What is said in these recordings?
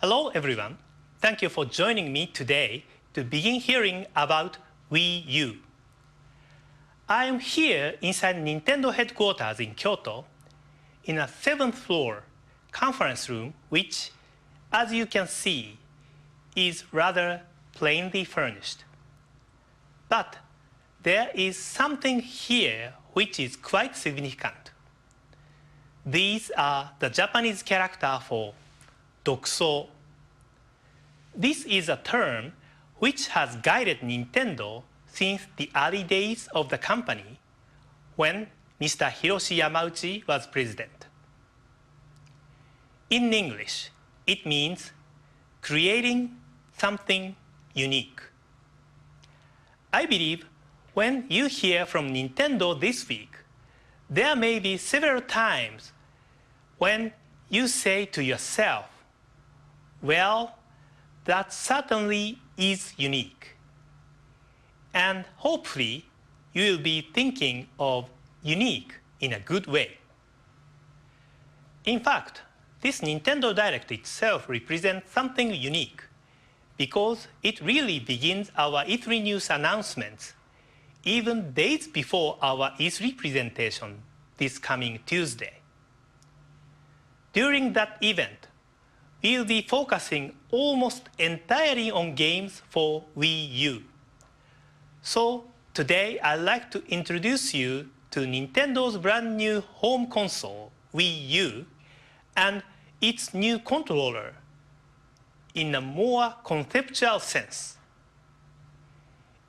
Hello everyone. Thank you for joining me today to begin hearing about Wii U. I am here inside Nintendo headquarters in Kyoto in a 7th floor conference room which, as you can see, is rather plainly furnished. But there is something here which is quite significant. These are the Japanese character for Dokuso. This is a term which has guided Nintendo since the early days of the company when Mr. Hiroshi Yamauchi was president. In English, it means creating something unique. I believe when you hear from Nintendo this week, there may be several times when you say to yourself, well, that certainly is unique. And hopefully, you will be thinking of unique in a good way. In fact, this Nintendo Direct itself represents something unique because it really begins our E3 news announcements even days before our E3 presentation this coming Tuesday. During that event, we'll be focusing almost entirely on games for Wii U. So today I'd like to introduce you to Nintendo's brand new home console, Wii U, and its new controller in a more conceptual sense.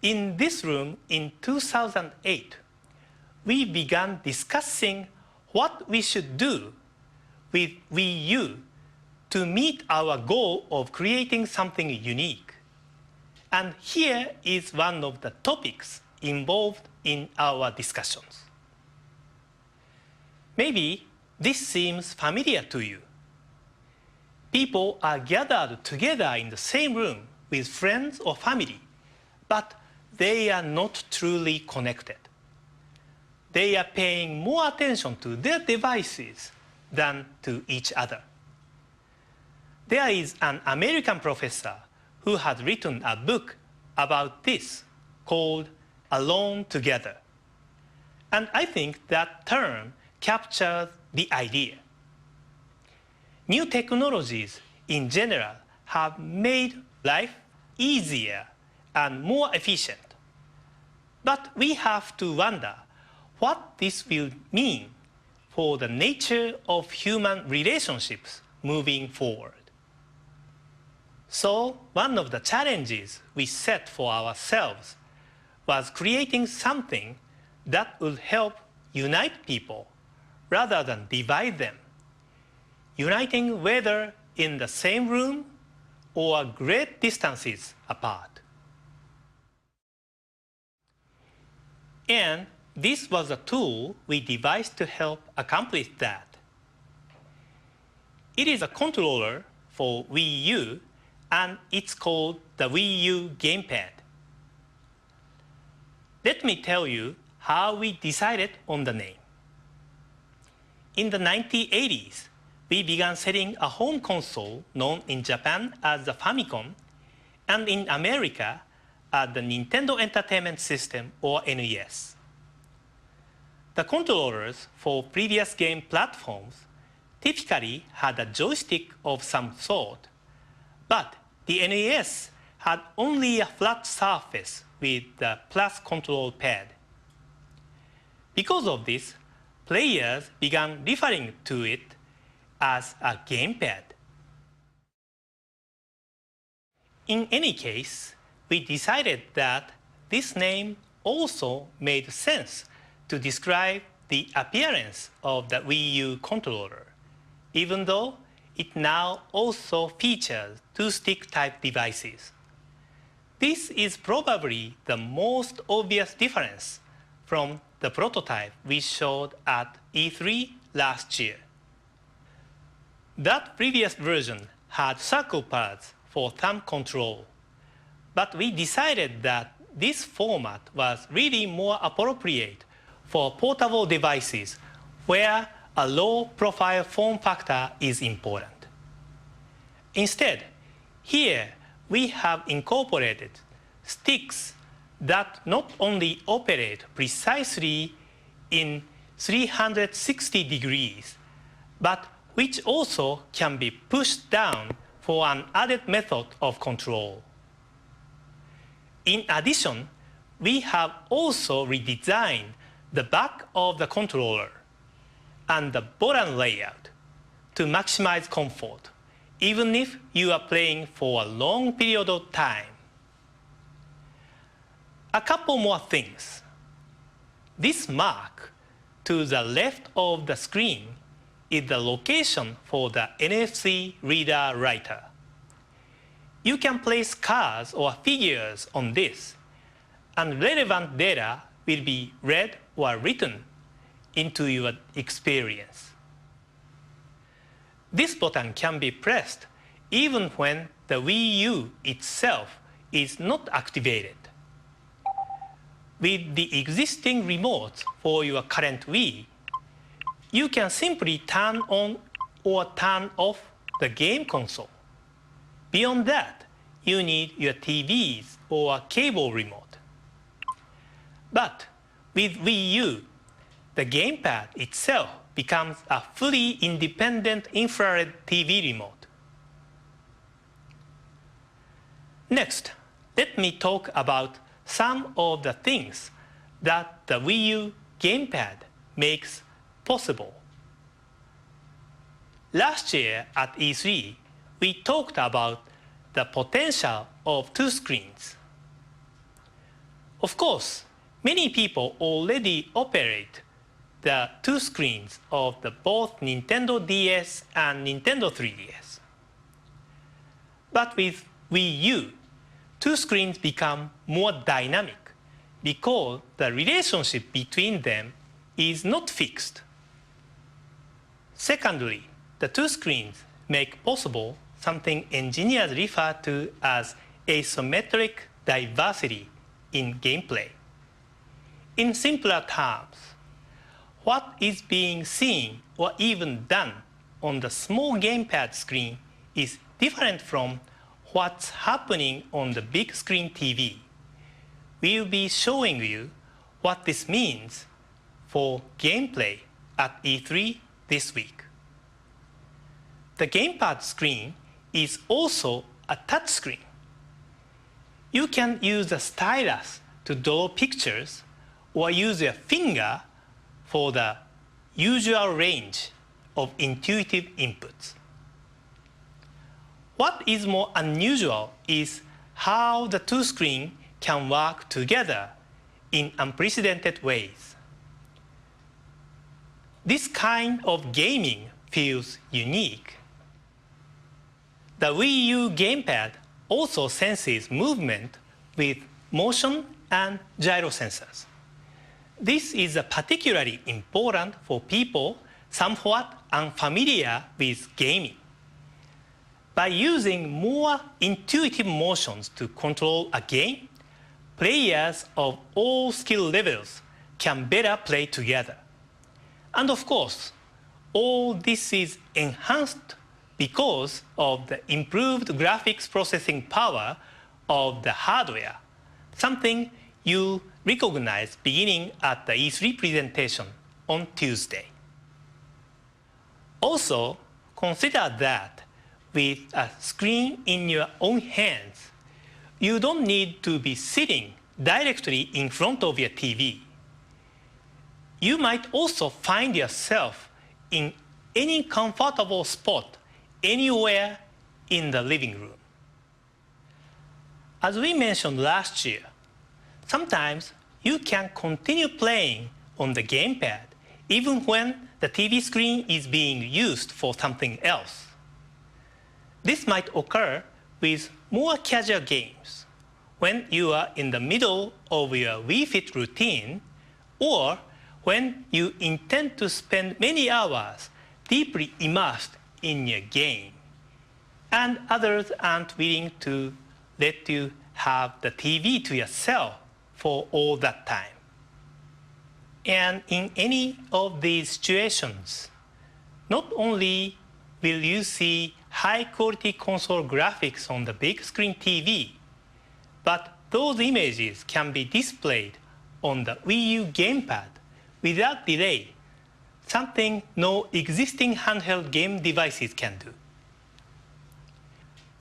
In this room in 2008, we began discussing what we should do with Wii U to meet our goal of creating something unique. And here is one of the topics involved in our discussions. Maybe this seems familiar to you. People are gathered together in the same room with friends or family, but they are not truly connected. They are paying more attention to their devices than to each other. There is an American professor who has written a book about this called Alone Together. And I think that term captures the idea. New technologies in general have made life easier and more efficient. But we have to wonder what this will mean for the nature of human relationships moving forward. So one of the challenges we set for ourselves was creating something that would help unite people rather than divide them, uniting whether in the same room or great distances apart. And this was a tool we devised to help accomplish that. It is a controller for Wii U, and it's called the Wii U Gamepad. Let me tell you how we decided on the name. In the 1980s, we began selling a home console known in Japan as the Famicom and in America as the Nintendo Entertainment System or NES. The controllers for previous game platforms typically had a joystick of some sort, but the NES had only a flat surface with the plus control pad. Because of this, players began referring to it as a gamepad. In any case, we decided that this name also made sense to describe the appearance of the Wii U controller, even though it now also features two-stick type devices. This is probably the most obvious difference from the prototype we showed at E3 last year. That previous version had circle pads for thumb control, but we decided that this format was really more appropriate for portable devices where a low-profile form factor is important. Instead, here we have incorporated sticks that not only operate precisely in 360 degrees, but which also can be pushed down for an added method of control. In addition, we have also redesigned the back of the controller and the button layout to maximize comfort, even if you are playing for a long period of time. A couple more things. This mark to the left of the screen is the location for the NFC reader writer. You can place cards or figures on this, and relevant data will be read or written into your experience. This button can be pressed even when the Wii U itself is not activated. With the existing remote for your current Wii, you can simply turn on or turn off the game console. Beyond that, you need your TVs or a cable remote. But with Wii U, the gamepad itself becomes a fully independent infrared TV remote. Next, let me talk about some of the things that the Wii U gamepad makes possible. Last year at E3, we talked about the potential of two screens. Of course, many people already operate the two screens of both Nintendo DS and Nintendo 3DS. But with Wii U, two screens become more dynamic because the relationship between them is not fixed. Secondly, the two screens make possible something engineers refer to as asymmetric diversity in gameplay. In simpler terms, what is being seen or even done on the small gamepad screen is different from what's happening on the big screen TV. We'll be showing you what this means for gameplay at E3 this week. The gamepad screen is also a touch screen. You can use a stylus to draw pictures or use your finger for the usual range of intuitive inputs. What is more unusual is how the two screens can work together in unprecedented ways. This kind of gaming feels unique. The Wii U gamepad also senses movement with motion and gyro sensors. This is particularly important for people somewhat unfamiliar with gaming. By using more intuitive motions to control a game, players of all skill levels can better play together. And of course, all this is enhanced because of the improved graphics processing power of the hardware, something you'll recognize beginning at the E3 presentation on Tuesday. Also, consider that with a screen in your own hands, you don't need to be sitting directly in front of your TV. You might also find yourself in any comfortable spot anywhere in the living room. As we mentioned last year, sometimes you can continue playing on the gamepad even when the TV screen is being used for something else. This might occur with more casual games, when you are in the middle of your Wii Fit routine, or when you intend to spend many hours deeply immersed in your game, and others aren't willing to let you have the TV to yourself for all that time. And in any of these situations, not only will you see high-quality console graphics on the big screen TV, but those images can be displayed on the Wii U gamepad without delay, something no existing handheld game devices can do.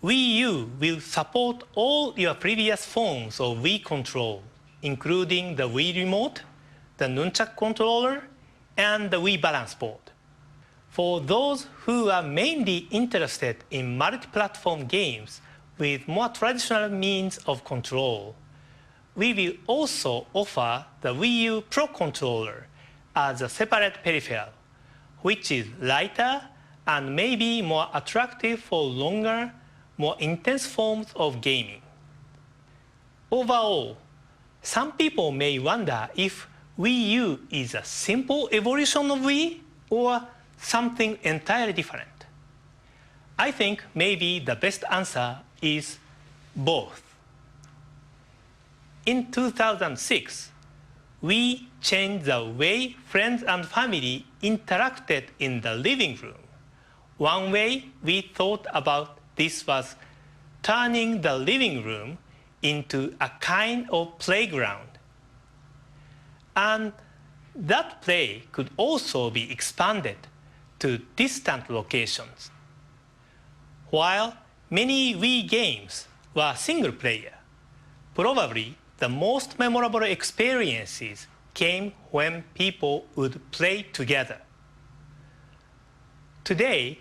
Wii U will support all your previous forms of Wii control, including the Wii Remote, the Nunchuk controller, and the Wii Balance Board. For those who are mainly interested in multi-platform games with more traditional means of control, we will also offer the Wii U Pro Controller as a separate peripheral, which is lighter and maybe more attractive for longer, more intense forms of gaming. Overall, some people may wonder if Wii U is a simple evolution of Wii or something entirely different. I think maybe the best answer is both. In 2006, we changed the way friends and family interacted in the living room. One way we thought about this was turning the living room into a kind of playground. And that play could also be expanded to distant locations. While many Wii games were single player, probably the most memorable experiences came when people would play together. Today,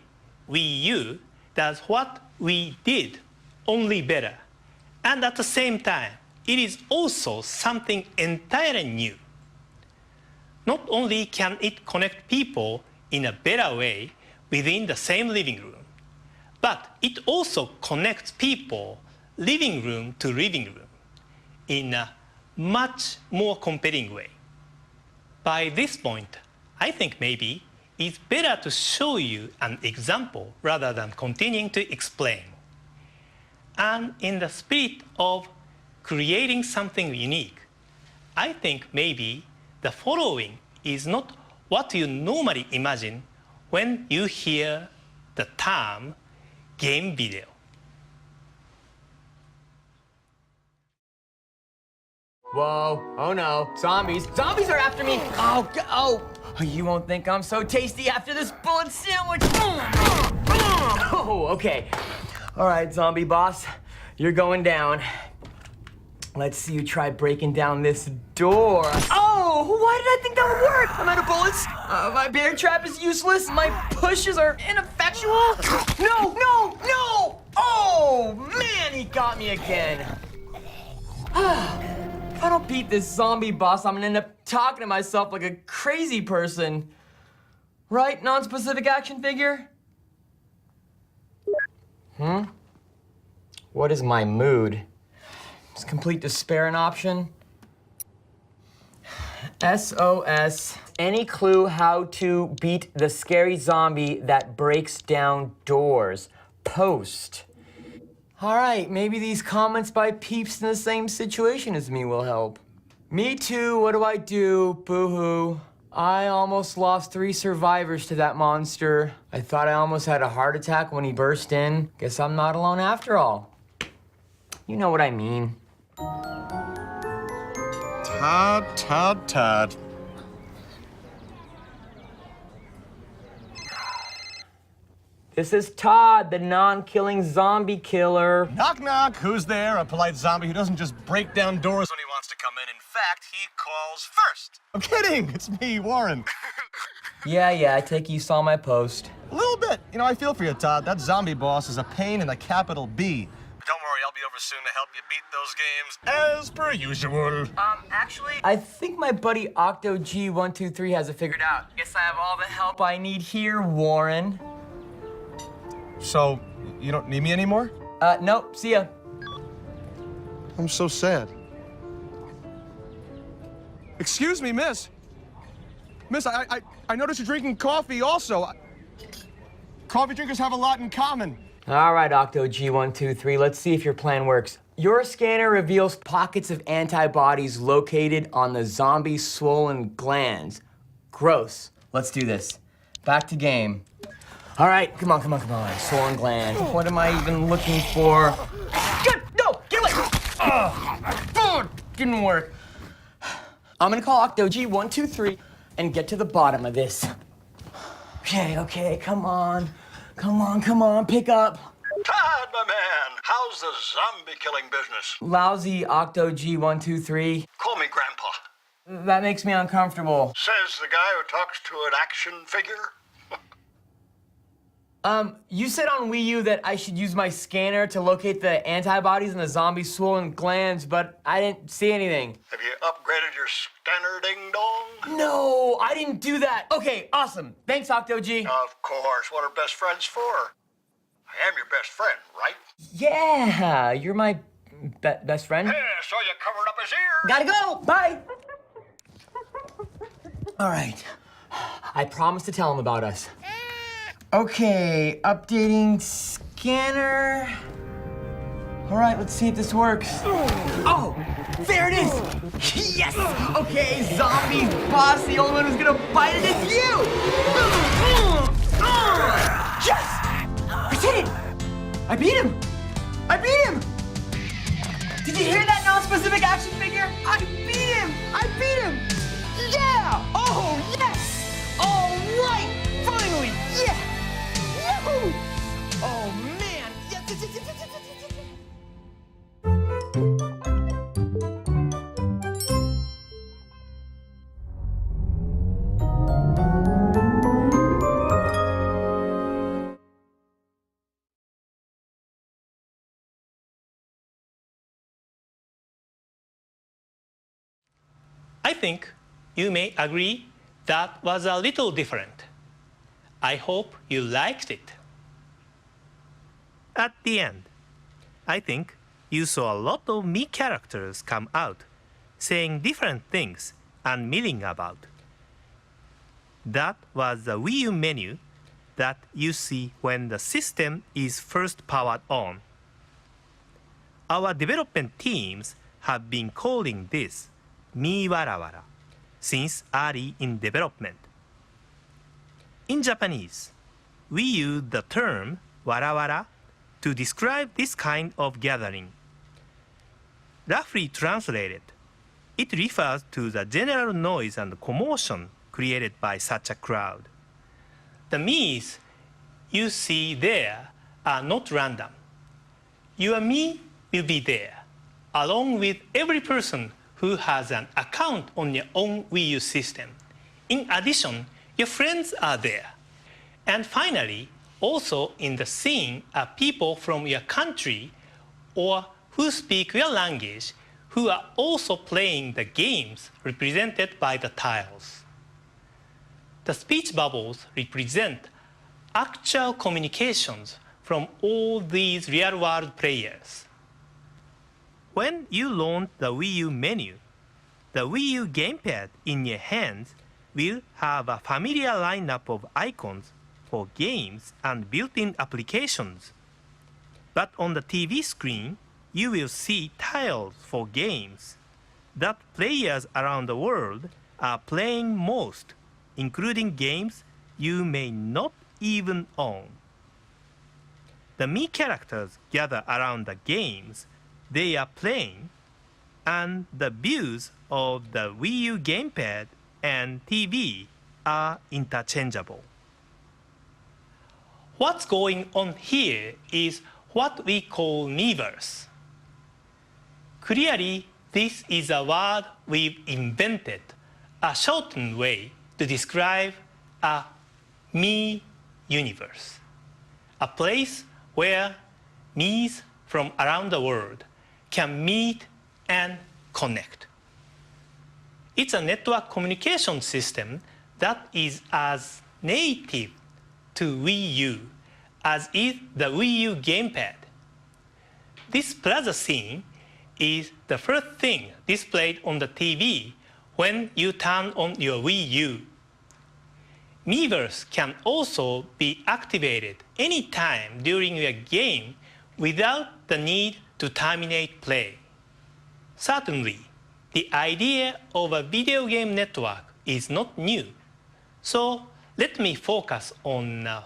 Wii U does what we did, only better. And at the same time, it is also something entirely new. Not only can it connect people in a better way within the same living room, but it also connects people living room to living room in a much more compelling way. By this point, I think maybe it's better to show you an example rather than continuing to explain. And in the spirit of creating something unique, I think maybe the following is not what you normally imagine when you hear the term game video. Whoa, oh no, zombies. Zombies are after me. Oh, you won't think I'm so tasty after this bullet sandwich. Oh, okay. All right, zombie boss, you're going down. Let's see you try breaking down this door. Oh, why did I think that would work? I'm out of bullets. My bear trap is useless. My pushes are ineffectual. No, no, no! Oh, man, he got me again. If I don't beat this zombie boss, I'm gonna end up talking to myself like a crazy person. Right, non-specific action figure? What is my mood? Is complete despair an option? SOS. Any clue how to beat the scary zombie that breaks down doors? Post. All right, maybe these comments by peeps in the same situation as me will help. Me too, what do I do? Boo-hoo. I almost lost 3 survivors to that monster. I thought I almost had a heart attack when he burst in. Guess I'm not alone after all. You know what I mean. Todd. This is Todd, the non-killing zombie killer. Knock, knock. Who's there? A polite zombie who doesn't just break down doors when he wants to come in. In fact, he calls first. I'm kidding. It's me, Warren. Yeah, I take it you saw my post. A little bit. You know, I feel for you, Todd. That zombie boss is a pain in the capital B. But don't worry, I'll be over soon to help you beat those games, as per usual. Actually, I think my buddy OctoG123 has it figured out. Guess I have all the help I need here, Warren. So, you don't need me anymore? Nope, see ya. I'm so sad. Excuse me, miss. Miss, I noticed you're drinking coffee also. Coffee drinkers have a lot in common. All right, OctoG123, let's see if your plan works. Your scanner reveals pockets of antibodies located on the zombie's swollen glands. Gross. Let's do this. Back to game. All right, come on. Swollen gland. What am I even looking for? No, get away! Didn't work. I'm gonna call Octo-G123 and get to the bottom of this. Okay, come on, pick up. Todd, my man, how's the zombie killing business? Lousy Octo-G123. Call me Grandpa. That makes me uncomfortable. Says the guy who talks to an action figure. You said on Wii U that I should use my scanner to locate the antibodies in the zombie swollen glands, but I didn't see anything. Have you upgraded your scanner, ding-dong? No, I didn't do that. Okay, awesome. Thanks, Octo-G. Of course, what are best friends for? I am your best friend, right? Yeah, you're my best friend. Yeah, so you covered up his ears. Gotta go. Bye. All right. I promised to tell him about us. Okay, updating scanner. All right, let's see if this works. Oh, there it is. Yes. Okay, zombie boss, the only one who's gonna bite it is you. Yes. I did it. I beat him. Did you hear that non-specific action figure? I beat him. Yeah. Oh, yes. All right. Finally. Yeah. Yahoo! Oh man! Yes. I think you may agree that was a little different. I hope you liked it. At the end, I think you saw a lot of me characters come out, saying different things and milling about. That was the Wii U menu that you see when the system is first powered on. Our development teams have been calling this Mi Wara Wara since early in development. In Japanese, we use the term wara wara to describe this kind of gathering. Roughly translated, it refers to the general noise and commotion created by such a crowd. The me's you see there are not random. Your me will be there, along with every person who has an account on your own Wii U system. In addition, your friends are there. And finally, also in the scene are people from your country or who speak your language who are also playing the games represented by the tiles. The speech bubbles represent actual communications from all these real-world players. When you launch the Wii U menu, the Wii U gamepad in your hands will have a familiar lineup of icons for games and built-in applications. But on the TV screen, you will see tiles for games that players around the world are playing most, including games you may not even own. The Me characters gather around the games they are playing, and the views of the Wii U gamepad and TV are interchangeable. What's going on here is what we call Miiverse. Clearly, this is a word we've invented, a shortened way to describe a Me universe, a place where me's from around the world can meet and connect. It's a network communication system that is as native to Wii U as is the Wii U gamepad. This plaza scene is the first thing displayed on the TV when you turn on your Wii U. Miiverse can also be activated anytime during your game without the need to terminate play. Certainly, the idea of a video game network is not new. So let me focus on a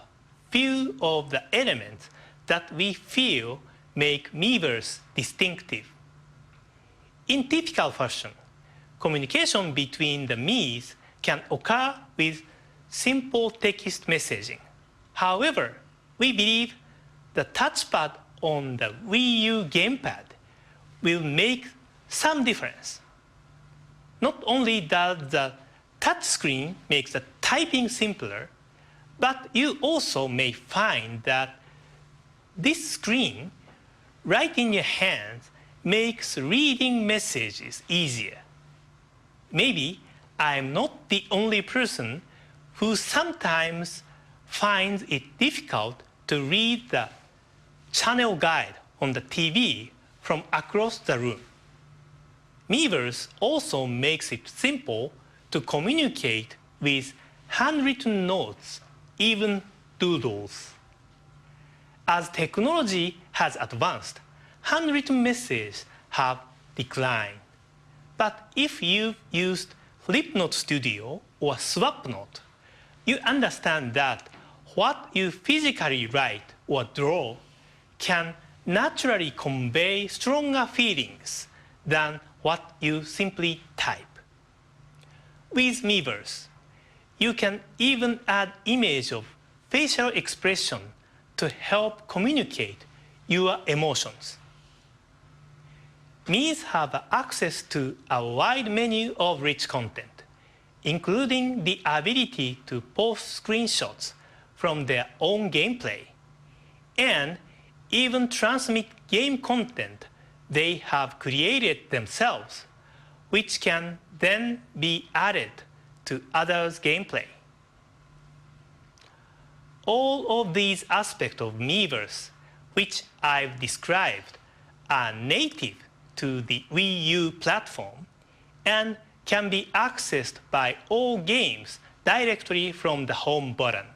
few of the elements that we feel make Miiverse distinctive. In typical fashion, communication between the Miis can occur with simple text messaging. However, we believe the touchpad on the Wii U gamepad will make some difference. Not only does the touchscreen make the typing simpler, but you also may find that this screen right in your hands makes reading messages easier. Maybe I'm not the only person who sometimes finds it difficult to read the channel guide on the TV from across the room. Miiverse also makes it simple to communicate with handwritten notes, even doodles. As technology has advanced, handwritten messages have declined. But if you've used Flipnote Studio or Swapnote, you understand that what you physically write or draw can naturally convey stronger feelings than what you simply type. With Miiverse, you can even add image of facial expression to help communicate your emotions. Miis have access to a wide menu of rich content, including the ability to post screenshots from their own gameplay, and even transmit game content they have created themselves, which can then be added to others' gameplay. All of these aspects of Miiverse, which I've described, are native to the Wii U platform and can be accessed by all games directly from the home button.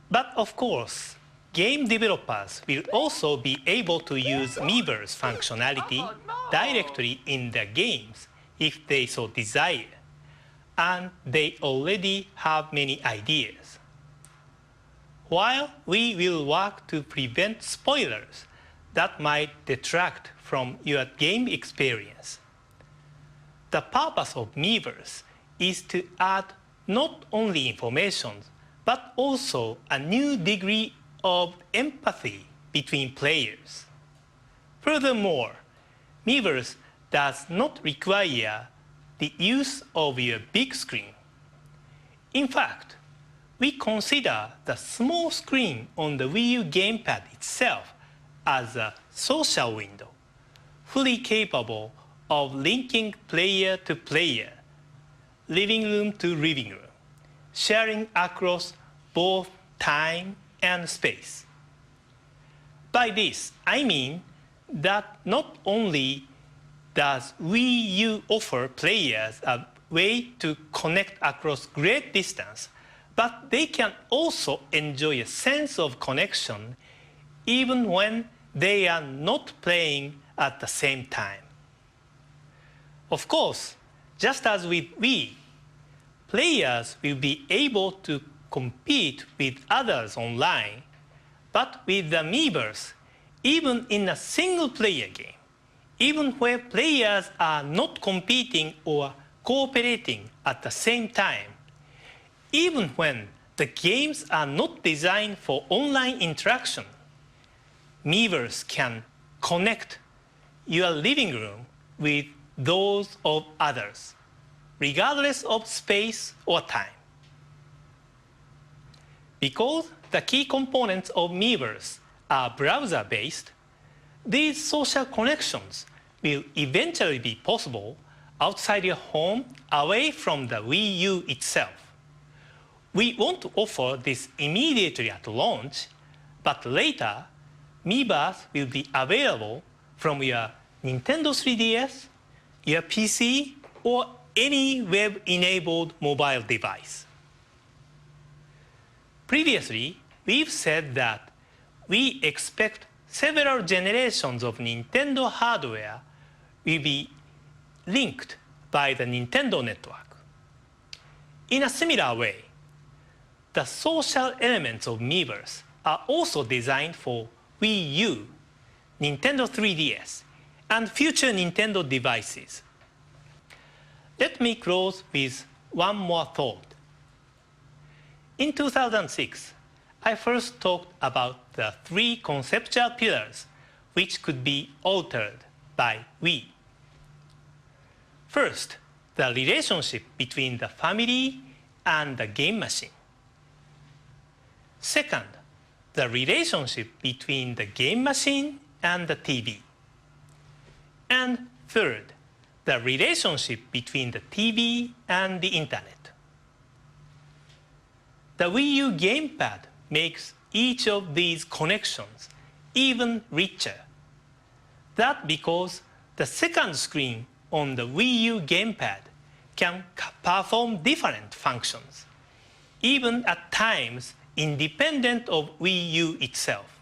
But of course, game developers will also be able to use Miiverse functionality directly in their games if they so desire, and they already have many ideas. While we will work to prevent spoilers that might detract from your game experience, the purpose of Miiverse is to add not only information, but also a new degree of empathy between players. Furthermore, Miiverse does not require the use of your big screen. In fact, we consider the small screen on the Wii U gamepad itself as a social window, fully capable of linking player to player, living room to living room, sharing across both time and space. By this, I mean that not only does Wii U offer players a way to connect across great distance, but they can also enjoy a sense of connection even when they are not playing at the same time. Of course, just as with Wii, players will be able to compete with others online, but with the Miiverse, even in a single-player game, even where players are not competing or cooperating at the same time, even when the games are not designed for online interaction, Miiverse can connect your living room with those of others, regardless of space or time. Because the key components of Miiverse are browser-based, these social connections will eventually be possible outside your home, away from the Wii U itself. We won't offer this immediately at launch, but later, Miiverse will be available from your Nintendo 3DS, your PC, or any web-enabled mobile device. Previously, we've said that we expect several generations of Nintendo hardware will be linked by the Nintendo network. In a similar way, the social elements of Miiverse are also designed for Wii U, Nintendo 3DS, and future Nintendo devices. Let me close with one more thought. In 2006, I first talked about the three conceptual pillars which could be altered by Wii. First, the relationship between the family and the game machine. Second, the relationship between the game machine and the TV. And third, the relationship between the TV and the internet. The Wii U gamepad makes each of these connections even richer. That's because the second screen on the Wii U gamepad can perform different functions, even at times independent of Wii U itself.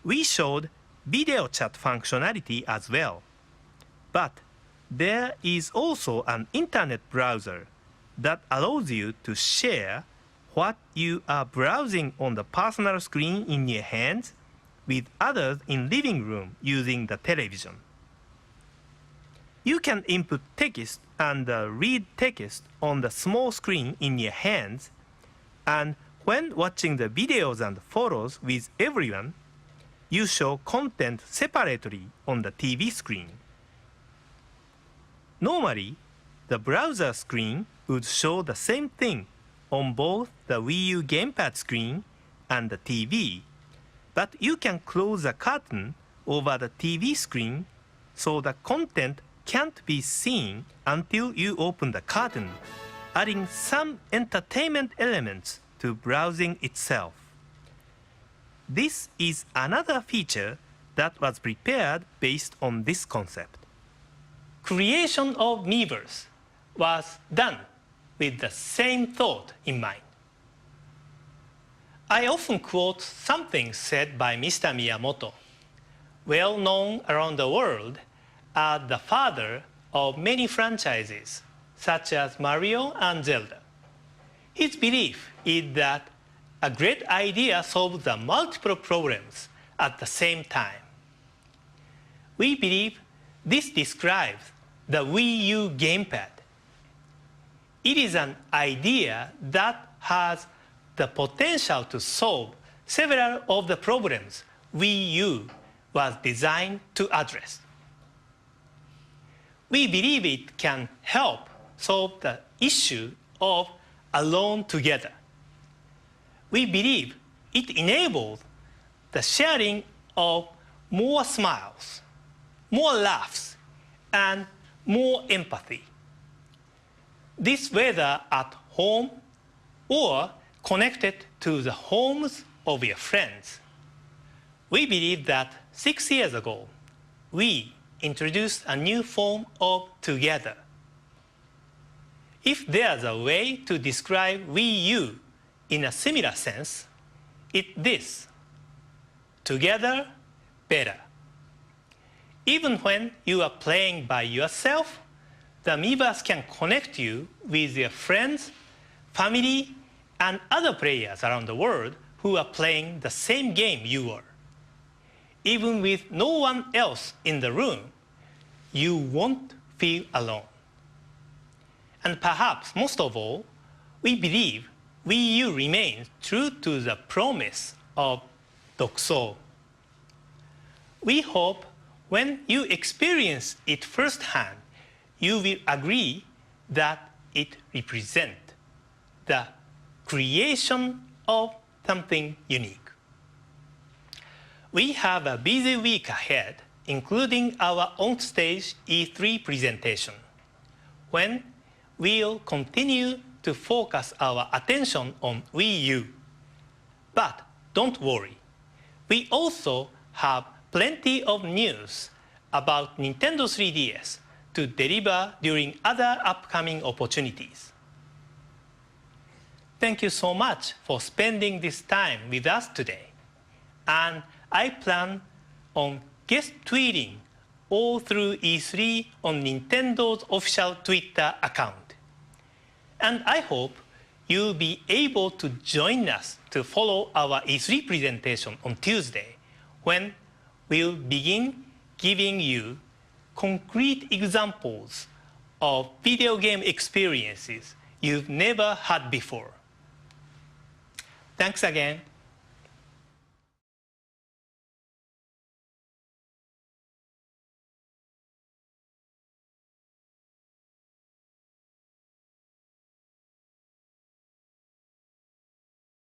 We showed video chat functionality as well, but there is also an internet browser that allows you to share what you are browsing on the personal screen in your hands with others in living room using the television. You can input text and read text on the small screen in your hands, and when watching the videos and photos with everyone, you show content separately on the TV screen. Normally, the browser screen would show the same thing on both the Wii U gamepad screen and the TV, but you can close the curtain over the TV screen so the content can't be seen until you open the curtain, adding some entertainment elements to browsing itself. This is another feature that was prepared based on this concept. Creation of Miiverse was done with the same thought in mind. I often quote something said by Mr. Miyamoto, well known around the world as the father of many franchises, such as Mario and Zelda. His belief is that a great idea solves the multiple problems at the same time. We believe this describes the Wii U gamepad. It is an idea that has the potential to solve several of the problems Wii U was designed to address. We believe it can help solve the issue of alone together. We believe it enables the sharing of more smiles, more laughs, and more empathy. This whether at home or connected to the homes of your friends. We believe that 6 years ago, we introduced a new form of together. If there's a way to describe Wii U in a similar sense, it's this: together, better. Even when you are playing by yourself, the Miiverse can connect you with your friends, family, and other players around the world who are playing the same game you are. Even with no one else in the room, you won't feel alone. And perhaps most of all, we believe Wii U remains true to the promise of Dokusou. We hope when you experience it firsthand, you will agree that it represents the creation of something unique. We have a busy week ahead, including our on-stage E3 presentation, when we'll continue to focus our attention on Wii U. But don't worry, we also have plenty of news about Nintendo 3DS to deliver during other upcoming opportunities. Thank you so much for spending this time with us today. And I plan on guest tweeting all through E3 on Nintendo's official Twitter account. And I hope you'll be able to join us to follow our E3 presentation on Tuesday, when we'll begin giving you concrete examples of video game experiences you've never had before. Thanks again.